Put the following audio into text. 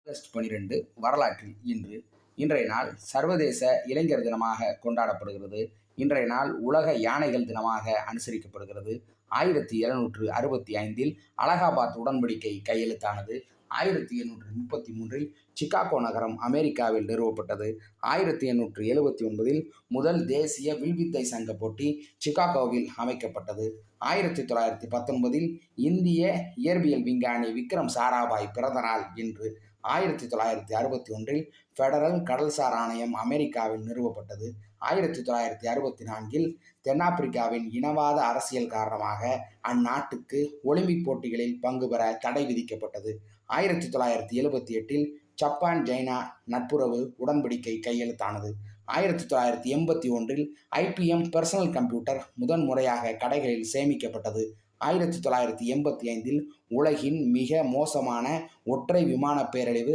August 12 வரலாற்றில் இன்று. இன்றைய நாள் சர்வதேச இளைஞர் தினமாக கொண்டாடப்படுகிறது. இன்றைய நாள் உலக யானைகள் தினமாக அனுசரிக்கப்படுகிறது. 1765 அலகாபாத் உடன்படிக்கை கையெழுத்தானது. 1833 சிகாகோ நகரம் அமெரிக்காவில் நிறுவப்பட்டது. 1879 முதல் தேசிய வில்வித்தை சங்க போட்டி சிகாகோவில் அமைக்கப்பட்டது. 1919 இந்திய இயற்பியல் விஞ்ஞானி விக்ரம் சாராபாய் பிறந்த நாள் இன்று. 1961 பெடரல் கடல்சார் ஆணையம் அமெரிக்காவில் நிறுவப்பட்டது. 1964 தென்னாப்பிரிக்காவின் இனவாத அரசியல் காரணமாக அந்நாட்டுக்கு ஒலிம்பிக் போட்டிகளில் பங்கு பெற தடை விதிக்கப்பட்டது. 1978 ஜப்பான் சைனா நட்புறவு உடன்படிக்கை கையெழுத்தானது. 1981 IBM பர்சனல் கம்ப்யூட்டர் முதன்முறையாக கடைகளில் சேமிக்கப்பட்டது. 1985 உலகின் மிக மோசமான ஒற்றை விமான பேரழிவு